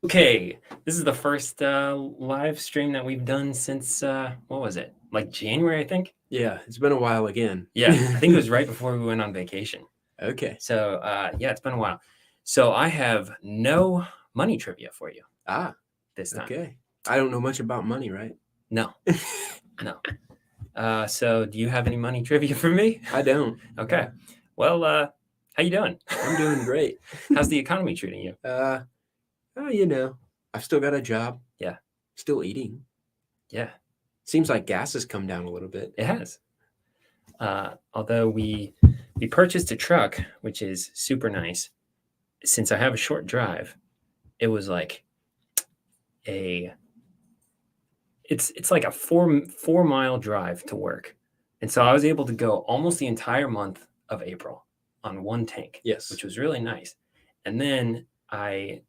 Okay, this is the first live stream that we've done since what was it? Like January, I think. Yeah, it's been a while again. Yeah, I think it was right before we went on vacation. Okay. So yeah, it's been a while. So I have no money trivia for you this time. Okay. I don't know much about money, right? No, no. So do you have any money trivia for me? I don't. Okay. Well, how you doing? I'm doing great. How's the economy treating you? I've still got a job. Yeah. Still eating. Yeah. Seems like gas has come down a little bit. It has. Although we purchased a truck, which is super nice. Since I have a short drive, it was like it's like a 4 mile drive to work, and so I was able to go almost the entire month of April on one tank. Yes. Which was really nice. And then I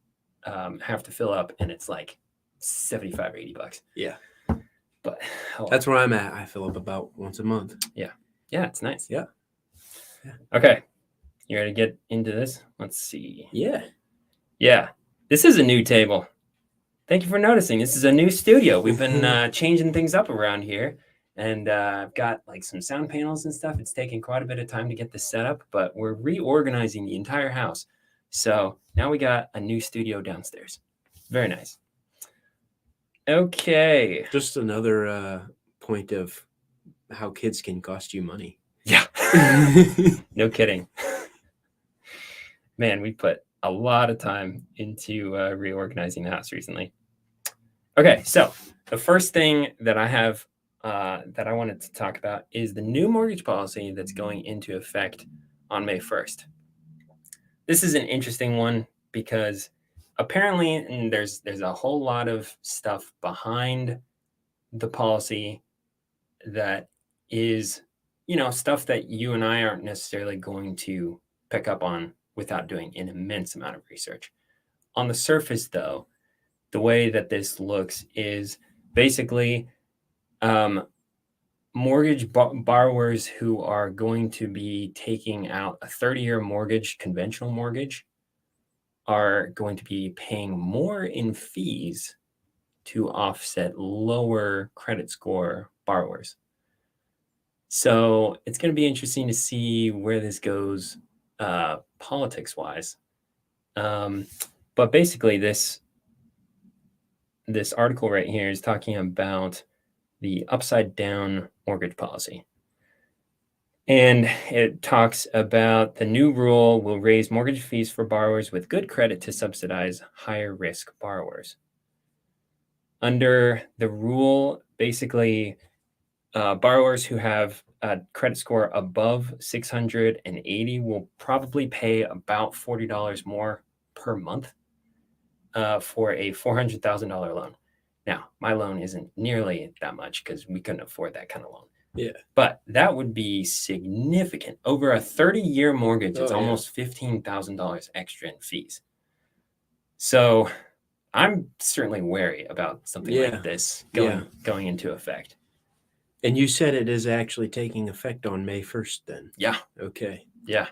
have to fill up, and it's like $75-$80. Yeah. But that's where I'm at. I fill up about once a month. Yeah, it's nice. Yeah. Okay, you ready to get into this? Let's see. Yeah. This is a new table. Thank you for noticing. This is a new studio. We've been changing things up around here, and I've got like some sound panels and stuff. It's taken quite a bit of time to get this set up, but we're reorganizing the entire house. So now we got a new studio downstairs. Very nice. Okay. Just another point of how kids can cost you money. Yeah. No kidding. Man, we put a lot of time into reorganizing the house recently. Okay, so the first thing that I have that I wanted to talk about is the new mortgage policy that's going into effect on May 1st. This is an interesting one because apparently there's a whole lot of stuff behind the policy that is, stuff that you and I aren't necessarily going to pick up on without doing an immense amount of research. On the surface, though, the way that this looks is basically mortgage borrowers who are going to be taking out a 30-year mortgage, conventional mortgage, are going to be paying more in fees to offset lower credit score borrowers. So it's going to be interesting to see where this goes politics-wise. But basically, this article right here is talking about the upside-down mortgage policy. And it talks about the new rule will raise mortgage fees for borrowers with good credit to subsidize higher risk borrowers. Under the rule, basically, borrowers who have a credit score above 680 will probably pay about $40 more per month for a $400,000 loan. Now, my loan isn't nearly that much because we couldn't afford that kind of loan. Yeah. But that would be significant. Over a 30-year mortgage, it's almost $15,000 extra in fees. So I'm certainly wary about something like this going into effect. And you said it is actually taking effect on May 1st then? Yeah. Okay. Yeah.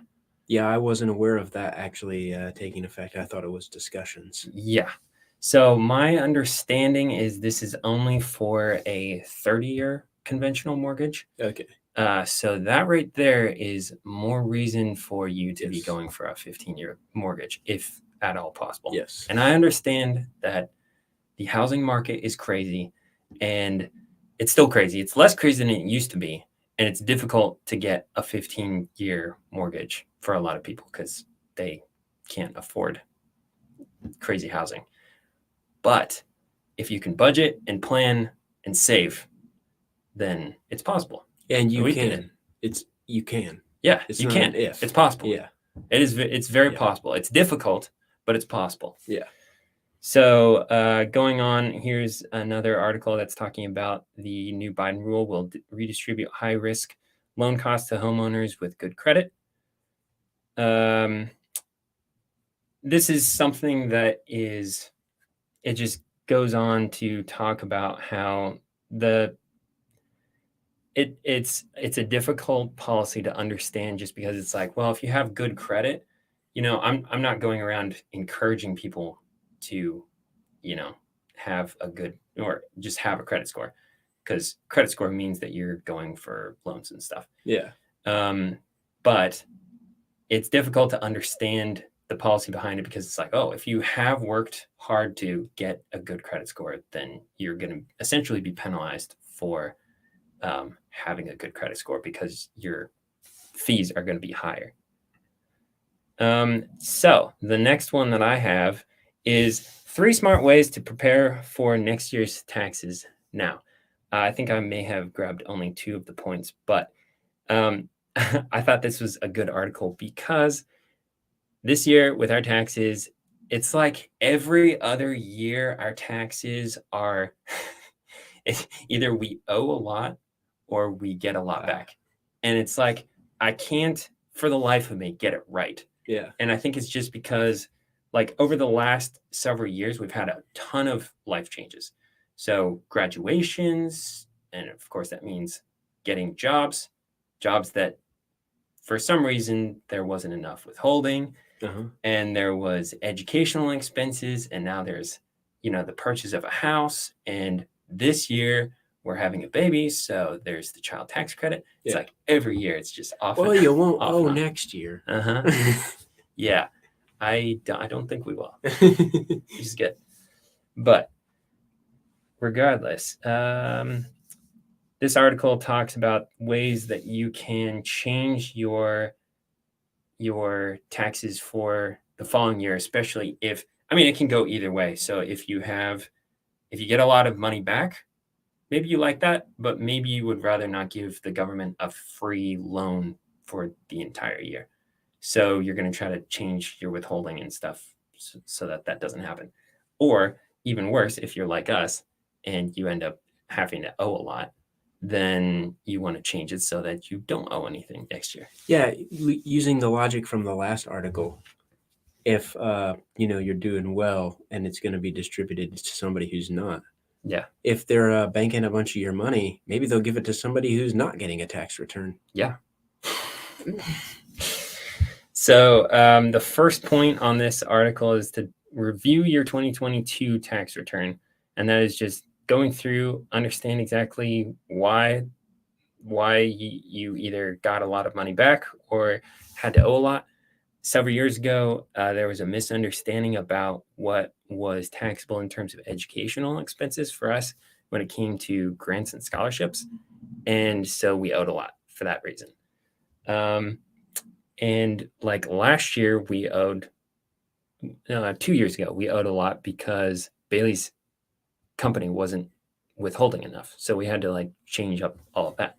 Yeah, I wasn't aware of that actually taking effect. I thought it was discussions. Yeah. So my understanding is this is only for a 30-year conventional mortgage. Okay. So that right there is more reason for you to be going for a 15-year mortgage, if at all possible. Yes. And I understand that the housing market is crazy, and it's still crazy. It's less crazy than it used to be, and it's difficult to get a 15-year mortgage for a lot of people because they can't afford crazy housing. But if you can budget and plan and save, then it's possible. And you can. You can. Yeah, it's you can. It's possible. Yeah. It's very possible. It's difficult, but it's possible. Yeah. So going on, here's another article that's talking about the new Biden rule will redistribute high-risk loan costs to homeowners with good credit. This is something that it just goes on to talk about how it's a difficult policy to understand just because it's like, well, if you have good credit, I'm not going around encouraging people to have a good or just have a credit score, because credit score means that you're going for loans and stuff. Yeah. But it's difficult to understand the policy behind it, because it's like, oh, if you have worked hard to get a good credit score, then you're going to essentially be penalized for having a good credit score, because your fees are going to be higher. So the next one that I have is 3 smart ways to prepare for next year's taxes now. I think I may have grabbed only 2 of the points, but I thought this was a good article, because this year with our taxes, it's like every other year our taxes are either we owe a lot or we get a lot back. And it's like, I can't for the life of me get it right. Yeah. And I think it's just because, like, over the last several years, we've had a ton of life changes. So graduations, and of course that means getting jobs that for some reason there wasn't enough withholding. And there was educational expenses, and now there's, the purchase of a house. And this year we're having a baby, so there's the child tax credit. It's like every year it's just off. Well, you won't owe next year. Yeah, I don't think we will. Just get. But regardless, this article talks about ways that you can change your taxes for the following year, especially if, it can go either way. So if you get a lot of money back, maybe you like that, but maybe you would rather not give the government a free loan for the entire year. So you're going to try to change your withholding and stuff so that doesn't happen. Or even worse, if you're like us and you end up having to owe a lot, then you want to change it so that you don't owe anything next year. Yeah, using the logic from the last article, if you're doing well and it's going to be distributed to somebody who's not. Yeah. If they're banking a bunch of your money, maybe they'll give it to somebody who's not getting a tax return. Yeah. So the first point on this article is to review your 2022 tax return, and that is just going through, understand exactly why you either got a lot of money back or had to owe a lot. Several years ago, there was a misunderstanding about what was taxable in terms of educational expenses for us when it came to grants and scholarships. And so we owed a lot for that reason. And like last year, we owed, 2 years ago, we owed a lot because Bailey's company wasn't withholding enough. So we had to change up all of that.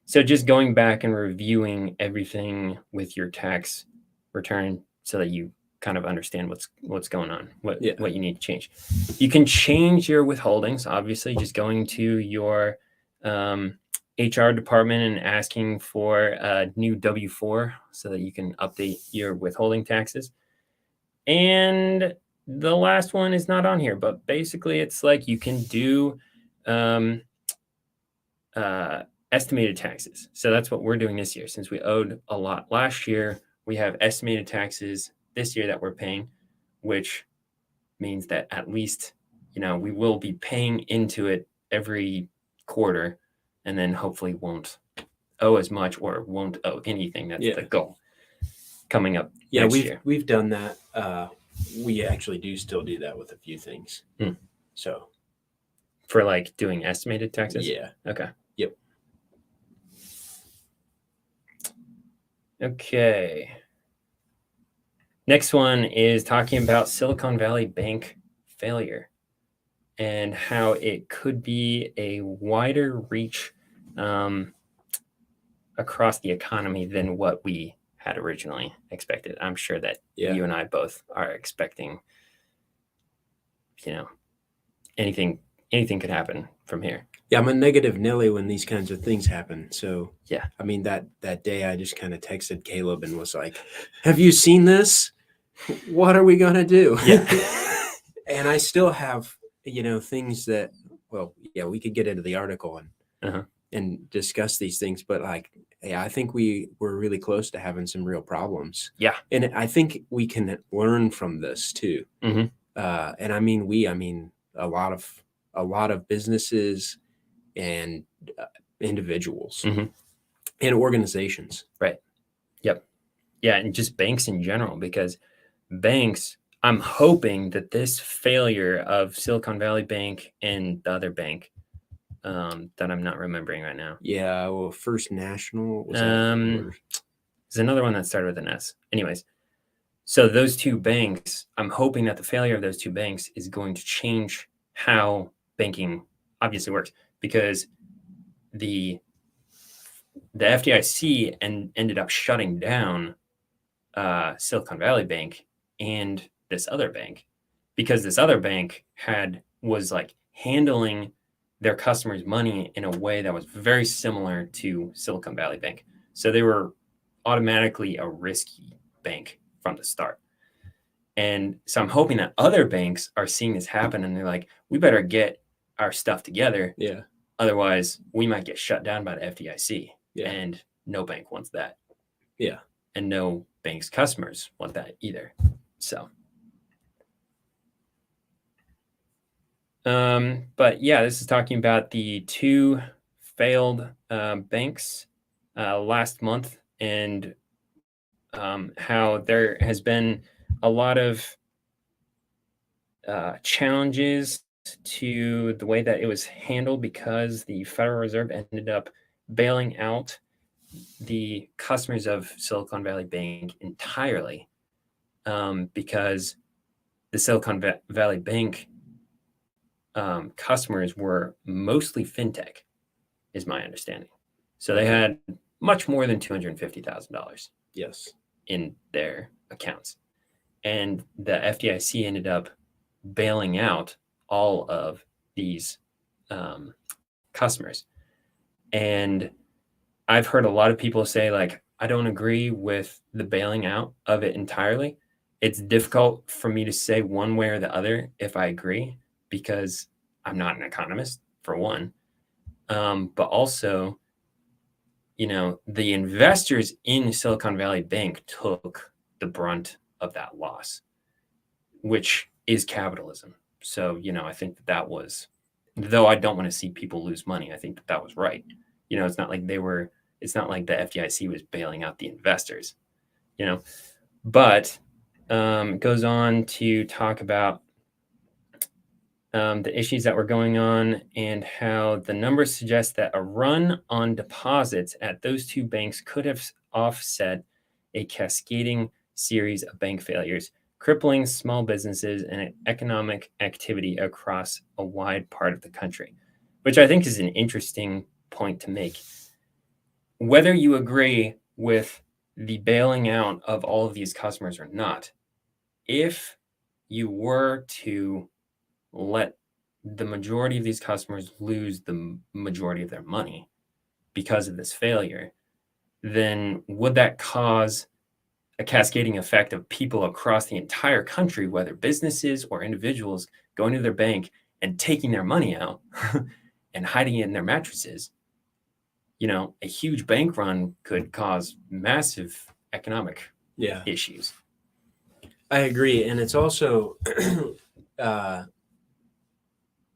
So just going back and reviewing everything with your tax return so that you kind of understand what's going on, what you need to change. You can change your withholdings, obviously, just going to your HR department and asking for a new W-4 so that you can update your withholding taxes. And the last one is not on here, but basically it's like you can do estimated taxes. So that's what we're doing this year. Since we owed a lot last year, we have estimated taxes this year that we're paying, which means that at least, we will be paying into it every quarter, and then hopefully won't owe as much or won't owe anything. That's the goal coming up next year. We've done that. We actually do still do that with a few things. So for doing estimated taxes? Yeah. Okay. Yep. Okay. Next one is talking about Silicon Valley Bank failure and how it could be a wider reach across the economy than what we had originally expected. I'm sure that you and I both are expecting, anything could happen from here. Yeah, I'm a negative Nelly when these kinds of things happen. So yeah, that day I just kind of texted Caleb and was like, "Have you seen this? What are we gonna do?" Yeah. And I still have, things that, we could get into the article and discuss these things, but I think we're really close to having some real problems. Yeah. And I think we can learn from this too. Mm-hmm. And I mean a lot of businesses and individuals and organizations. Right. Yep. Yeah, and just banks in general, because banks, I'm hoping that this failure of Silicon Valley Bank and the other bank that I'm not remembering right now. Yeah, well, First National was there's another one that started with an S. Anyways, so those two banks, I'm hoping that the failure of those two banks is going to change how banking obviously works, because the FDIC ended up shutting down Silicon Valley Bank and this other bank, because this other bank was like handling their customers' money in a way that was very similar to Silicon Valley Bank. So they were automatically a risky bank from the start. And so I'm hoping that other banks are seeing this happen and they're like, we better get our stuff together. Yeah. Otherwise, we might get shut down by the FDIC. Yeah. And no bank wants that. Yeah. And no bank's customers want that either. So, but yeah, this is talking about the two failed banks last month, and how there has been a lot of challenges to the way that it was handled, because the Federal Reserve ended up bailing out the customers of Silicon Valley Bank entirely, because the Silicon Valley Bank customers were mostly fintech, is my understanding. So they had much more than $250,000 Yes. in their accounts. And the FDIC ended up bailing out all of these customers. And I've heard a lot of people say, like, I don't agree with the bailing out of it entirely. It's difficult for me to say one way or the other if I agree, because I'm not an economist, for one. But also, the investors in Silicon Valley Bank took the brunt of that loss, which is capitalism. So, I think that was, though I don't want to see people lose money, I think that was right. It's not like the FDIC was bailing out the investors, but it goes on to talk about the issues that were going on, and how the numbers suggest that a run on deposits at those two banks could have offset a cascading series of bank failures, crippling small businesses and economic activity across a wide part of the country, which I think is an interesting point to make. Whether you agree with the bailing out of all of these customers or not, if you were to let the majority of these customers lose the majority of their money because of this failure, then would that cause a cascading effect of people across the entire country, whether businesses or individuals, going to their bank and taking their money out and hiding it in their mattresses? A huge bank run could cause massive economic issues. I agree. And it's also,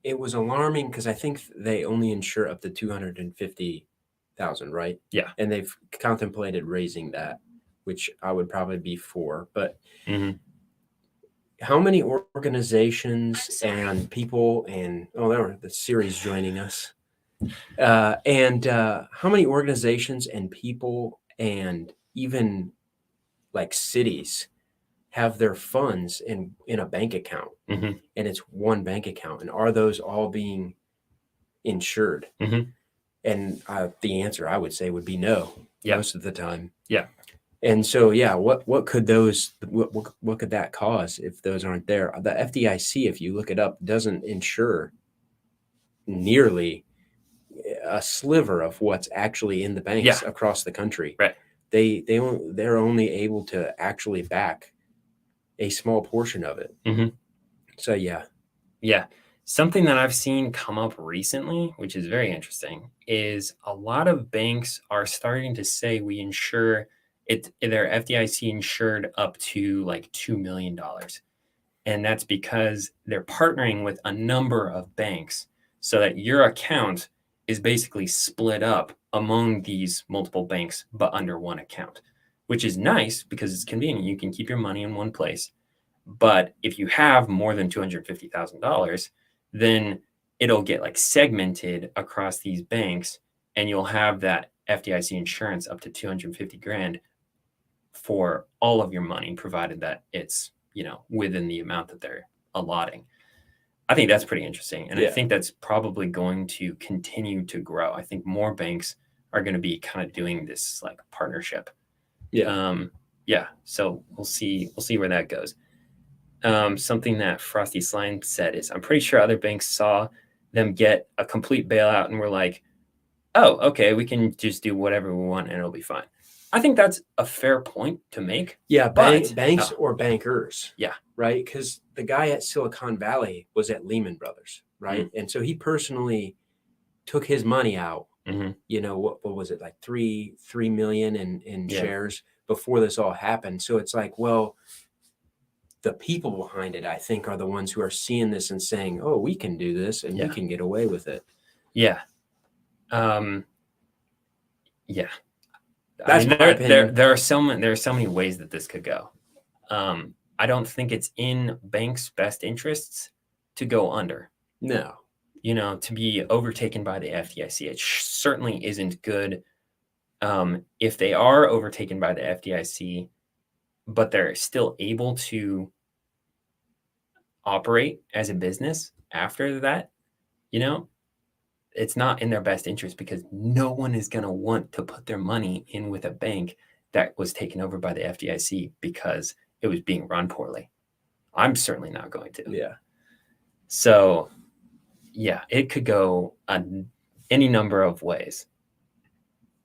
it was alarming because I think they only insure up to 250,000, right? Yeah. And they've contemplated raising that, which I would probably be for. But how many organizations and people there were the series joining us. And how many organizations and people and even like cities have their funds in a bank account, and it's one bank account, and are those all being insured? And the answer I would say would be no, most of the time. Yeah. And so, what could what could that cause if those aren't there? The FDIC, if you look it up, doesn't insure nearly a sliver of what's actually in the banks across the country. Right. They're only able to actually back a small portion of it. So yeah. Something that I've seen come up recently, which is very interesting, is a lot of banks are starting to say we insure it. They're FDIC insured up to like $2 million, And that's because they're partnering with a number of banks so that your account is basically split up among these multiple banks, but under one account, which is nice because it's convenient. You can keep your money in one place. But if you have more than $250,000, then it'll get like segmented across these banks, and you'll have that FDIC insurance up to 250 grand for all of your money, provided that it's, within the amount that they're allotting. I think that's pretty interesting. And I think that's probably going to continue to grow. I think more banks are going to be kind of doing this like partnership. So we'll see where that goes. Something that Frosty Slime said is, I'm pretty sure other banks saw them get a complete bailout and were like, oh, okay, we can just do whatever we want and it'll be fine. I think that's a fair point to make. Yeah, banks or bankers. Yeah. Right? Because the guy at Silicon Valley was at Lehman Brothers, right? And so he personally took his money out. What was it, like 3 million in shares before this all happened. So it's like, well, the people behind it, I think, are the ones who are seeing this and saying, oh, we can do this and we can get away with it. Yeah. That's my opinion. There are so many ways that this could go. I don't think it's in banks' best interests to go under. No. To be overtaken by the FDIC. It certainly isn't good if they are overtaken by the FDIC, but they're still able to operate as a business after that. It's not in their best interest because no one is going to want to put their money in with a bank that was taken over by the FDIC because it was being run poorly. I'm certainly not going to. Yeah. So, it could go any number of ways.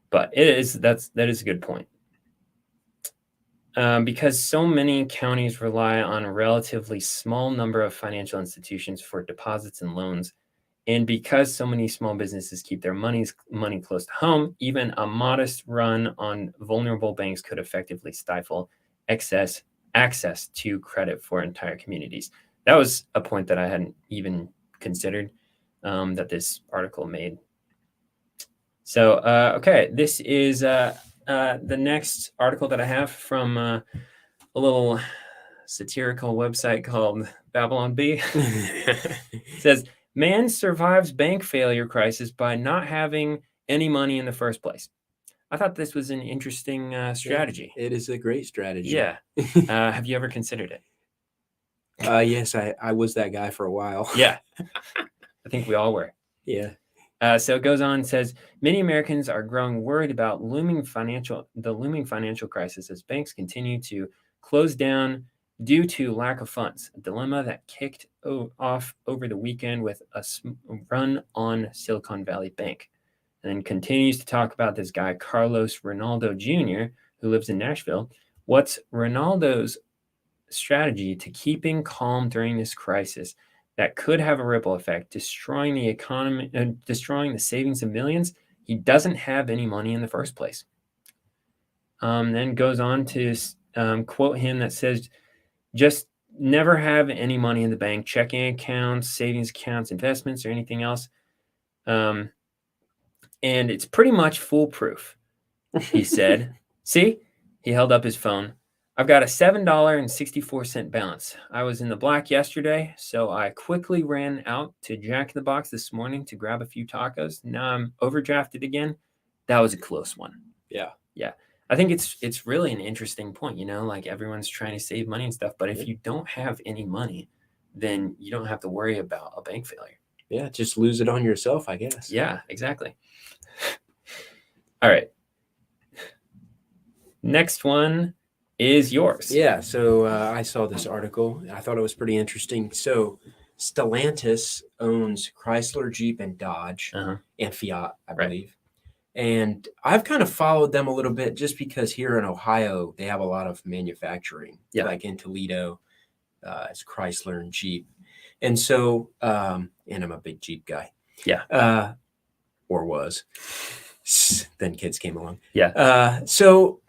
But that is a good point. Because so many counties rely on a relatively small number of financial institutions for deposits and loans, and because so many small businesses keep their money close to home, even a modest run on vulnerable banks could effectively stifle access to credit for entire communities. That was a point that I hadn't even considered that this article made. So, okay, this is the next article that I have from a little satirical website called Babylon Bee. It says, man survives bank failure crisis by not having any money in the first place. I thought this was an interesting strategy. It is a great strategy. Yeah. Have you ever considered it? Yes, I was that guy for a while. Yeah. I think we all were. Yeah. So it goes on and says, many Americans are growing worried about the looming financial crisis as banks continue to close down due to lack of funds, a dilemma that kicked off over the weekend with a run on Silicon Valley Bank. And then continues to talk about this guy, Carlos Ronaldo Jr., who lives in Nashville. What's Ronaldo's strategy to keeping calm during this crisis that could have a ripple effect, destroying the economy and destroying the savings of millions? He doesn't have any money in the first place. Then goes on to quote him that says, just never have any money in the bank, checking accounts, savings accounts, investments, or anything else. And it's pretty much foolproof, he said. See, he held up his phone. I've got a $7.64 balance. I was in the black yesterday, so I quickly ran out to Jack in the Box this morning to grab a few tacos. Now I'm overdrafted again. That was a close one. Yeah. I think it's really an interesting point, like everyone's trying to save money and stuff, but if you don't have any money, then you don't have to worry about a bank failure. Yeah, just lose it on yourself, I guess. Yeah, exactly. All right. Next one is yours. Yeah, so I saw this article. I thought it was pretty interesting. So Stellantis owns Chrysler, Jeep, and Dodge, and Fiat, I believe. And I've kind of followed them a little bit just because here in Ohio, they have a lot of manufacturing, like in Toledo, it's Chrysler and Jeep. And so, and I'm a big Jeep guy. Yeah. Or was. Then kids came along. Yeah. So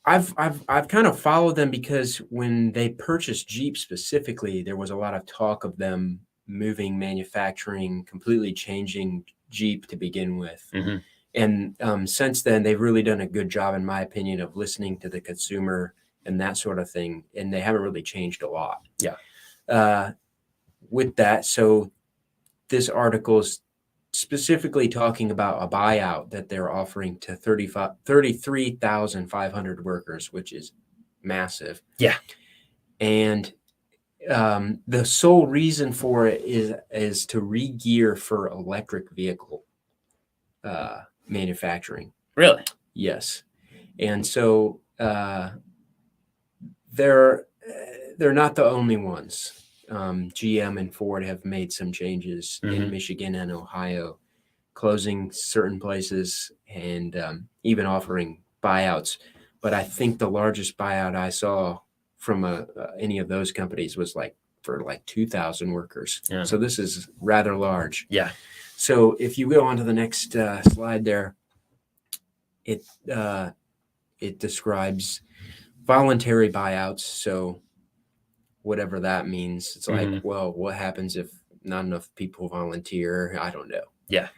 I've kind of followed them because when they purchased Jeep specifically, there was a lot of talk of them moving manufacturing, completely changing Jeep to begin with. Mm-hmm. And since then, they've really done a good job, in my opinion, of listening to the consumer and that sort of thing. And they haven't really changed a lot. Yeah. With that, so this article is specifically talking about a buyout that they're offering to 33,500 workers, which is massive. Yeah. And the sole reason for it is to re-gear for electric vehicle manufacturing. Really? Yes. And so they're not the only ones. GM and Ford have made some changes in Michigan and Ohio, closing certain places and even offering buyouts. But I think the largest buyout I saw from any of those companies was for 2,000 workers. Yeah. So this is rather large. Yeah. So if you go on to the next slide there, it describes voluntary buyouts. So whatever that means, it's like, well, what happens if not enough people volunteer? I don't know. Yeah.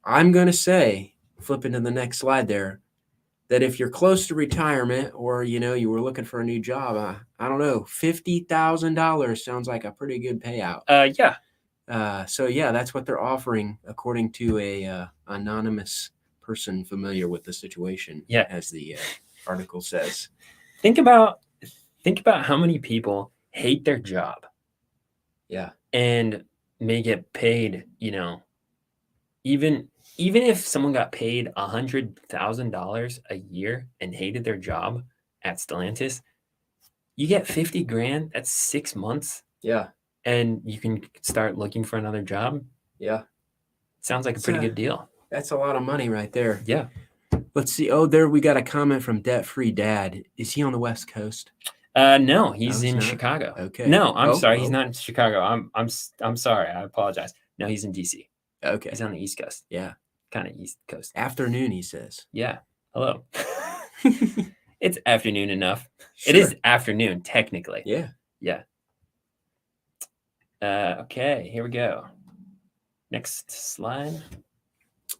I'm going to say, flipping to the next slide there, that if you're close to retirement or, you were looking for a new job, I don't know, $50,000 sounds like a pretty good payout. Yeah. So yeah, that's what they're offering according to a anonymous person familiar with the situation. Yeah. As the article says. Think about how many people hate their job. Yeah. And may get paid, even if someone got paid $100,000 a year and hated their job at Stellantis, you get 50 grand. That's 6 months. Yeah. And you can start looking for another job. Yeah. Sounds like a pretty good deal. That's a lot of money right there. Yeah. Let's see. Oh, there we got a comment from Debt Free Dad. Is he on the West Coast? No, he's in Chicago. Okay. No, I'm sorry. He's not in Chicago. I'm sorry. I apologize. No, he's in DC. Okay. He's on the East Coast. Yeah. Kind of East Coast. Afternoon, he says. Yeah. Hello. It's afternoon enough. Sure. It is afternoon, technically. Yeah. Yeah. Okay, here we go. Next slide.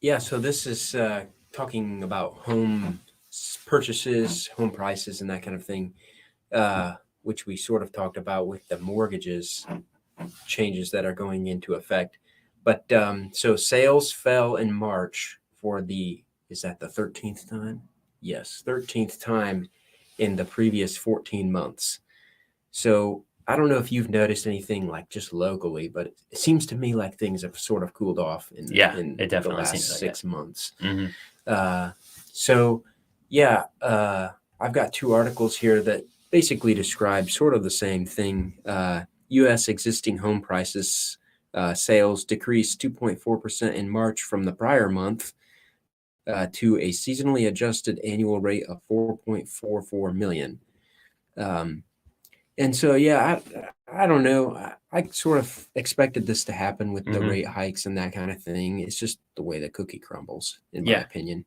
Yeah, so this is talking about home purchases, home prices, and that kind of thing, which we sort of talked about with the mortgages changes that are going into effect. But so sales fell in March for is that the 13th time? Yes, 13th time in the previous 14 months. So I don't know if you've noticed anything just locally, but it seems to me like things have sort of cooled off in it definitely the last seems like 6 months. Mm-hmm. So yeah, I've got two articles here that basically describe sort of the same thing. U.S. existing home prices sales decreased 2.4% in March from the prior month to a seasonally adjusted annual rate of 4.44 million. And so, yeah, I don't know. I sort of expected this to happen with the rate hikes and that kind of thing. It's just the way the cookie crumbles, in my opinion.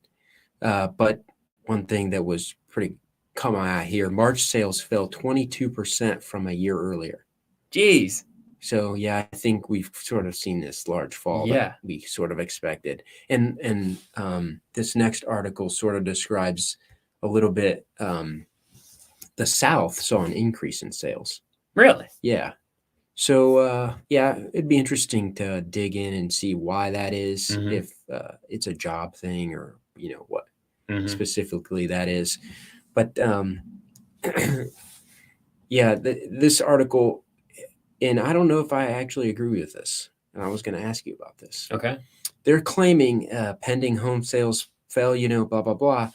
But one thing that was pretty coming out here, March sales fell 22% from a year earlier. Jeez. So, yeah, I think we've sort of seen this large fall that we sort of expected. And this next article sort of describes a little bit the South saw an increase in sales. Really? Yeah. So, yeah, it'd be interesting to dig in and see why that is, if it's a job thing or, what specifically that is. But, yeah, this article, and I don't know if I actually agree with this, and I was going to ask you about this. Okay. They're claiming pending home sales fell, blah, blah, blah.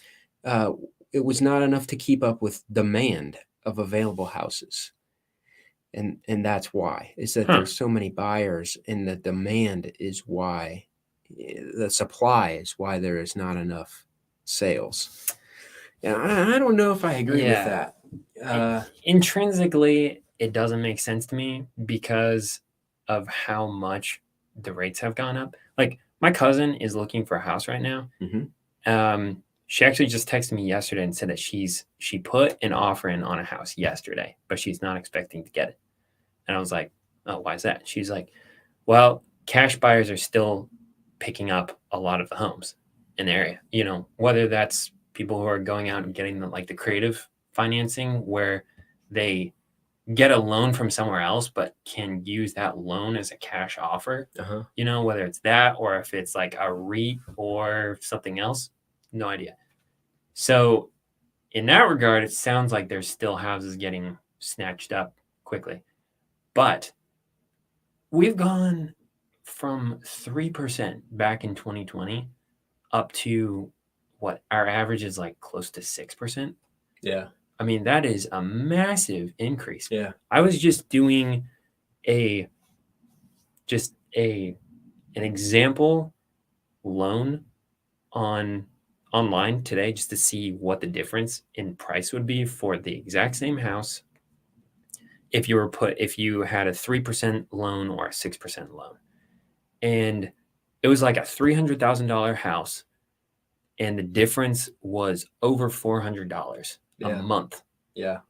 It was not enough to keep up with demand of available houses. And that's why, is that there's so many buyers, and the demand is why, the supply is why there is not enough sales. And I don't know if I agree with that. Intrinsically, it doesn't make sense to me because of how much the rates have gone up. Like, my cousin is looking for a house right now. she actually just texted me yesterday and said that she put an offer in on a house yesterday, but she's not expecting to get it. And I was like, oh, why is that? She's like, well, cash buyers are still picking up a lot of the homes in the area, whether that's people who are going out and getting the creative financing where they get a loan from somewhere else, but can use that loan as a cash offer, whether it's that or if it's like a REIT or something else, no idea. So in that regard, it sounds like there's still houses getting snatched up quickly, but we've gone from 3% back in 2020 up to what our average is like close to 6%. Yeah. I mean, that is a massive increase. Yeah. I was just doing an example loan online today just to see what the difference in price would be for the exact same house if you had a 3% loan or a 6% loan. And it was like a $300,000 house, and the difference was over $400 a month. Yeah.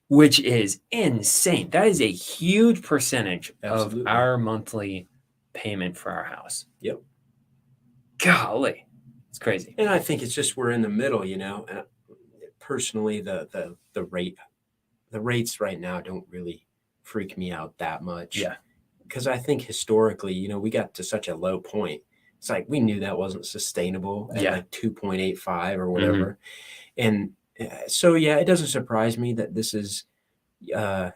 Which is insane. That is a huge percentage of our monthly payment for our house. Yep. Golly. It's crazy. And I think it's just we're in the middle, and personally the rates right now don't really freak me out that much. Yeah. Because I think historically, we got to such a low point. It's like we knew that wasn't sustainable at like 2.85 or whatever. And so, it doesn't surprise me that this is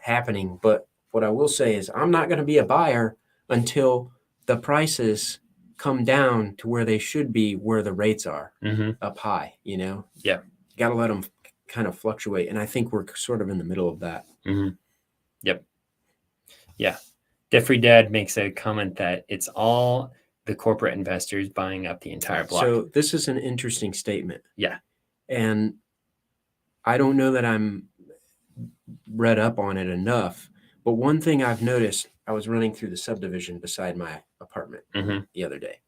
happening. But what I will say is I'm not going to be a buyer until the prices come down to where they should be, where the rates are up high, Yeah. You got to let them kind of fluctuate. And I think we're sort of in the middle of that. Yep. Yeah. Debt-Free Dad makes a comment that it's all the corporate investors buying up the entire block. So this is an interesting statement. Yeah. And I don't know that I'm read up on it enough, but one thing I've noticed, I was running through the subdivision beside my apartment the other day,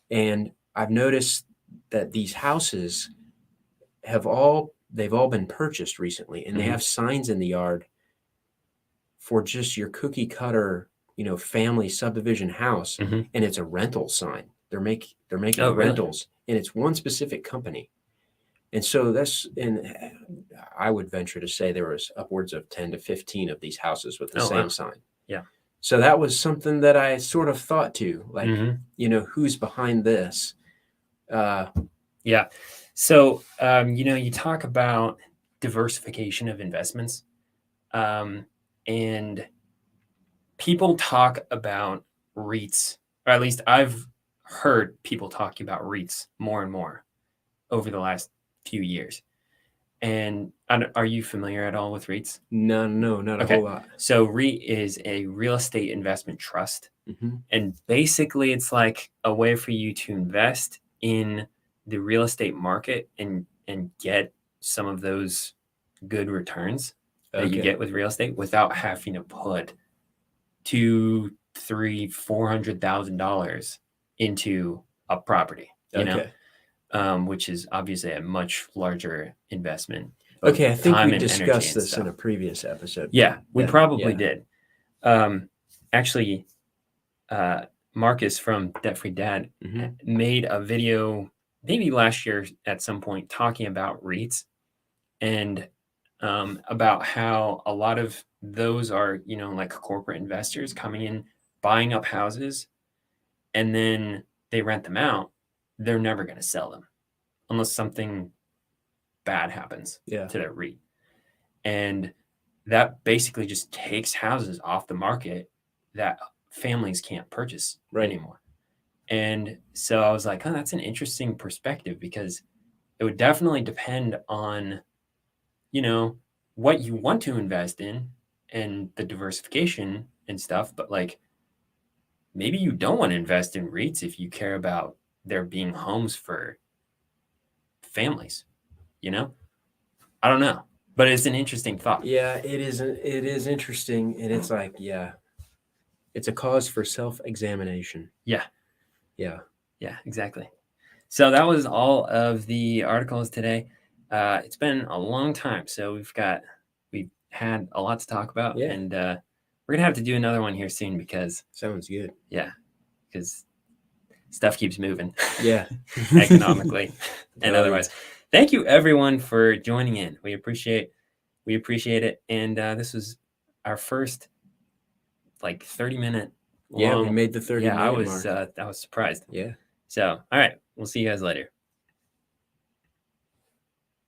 and I've noticed that these houses they've all been purchased recently, and they have signs in the yard for just your cookie cutter, family subdivision house, and it's a rental sign. They're making rentals, and it's one specific company. And so I would venture to say there was upwards of 10 to 15 of these houses with the same sign. Yeah. So that was something that I sort of thought to, like, who's behind this? Yeah. So, you talk about diversification of investments, and people talk about REITs, or at least I've heard people talking about REITs more and more over the last few years. And are you familiar at all with REITs? No, not a whole lot. So REIT is a real estate investment trust. And basically it's like a way for you to invest in the real estate market and get some of those good returns that you get with real estate without having to put $200,000, $300,000, $400,000 into a property, which is obviously a much larger investment. Okay, I think we discussed this in a previous episode. Yeah, we probably did. Actually, Marcus from Debt-Free Dad made a video maybe last year at some point talking about REITs and about how a lot of those are, like corporate investors coming in, buying up houses, and then they rent them out. They're never going to sell them unless something bad happens to their REIT. And that basically just takes houses off the market that families can't purchase anymore. And so I was like, that's an interesting perspective, because it would definitely depend on, what you want to invest in and the diversification and stuff. But like, maybe you don't want to invest in REITs if you care about there being homes for families, I don't know, but it's an interesting thought. Yeah, it is interesting. And it's like, it's a cause for self-examination. Yeah. Yeah. Yeah, exactly. So that was all of the articles today. It's been a long time, so we've had a lot to talk about, Yeah. and we're gonna have to do another one here soon because Sounds good. because stuff keeps moving. Yeah. Economically and Oh, otherwise. Thank you everyone for joining in. We appreciate it. And this was our first like 30-minute Yeah, we long. made the 30 Yeah, I minute was mark. I was surprised. Yeah. So, all right, we'll see you guys later.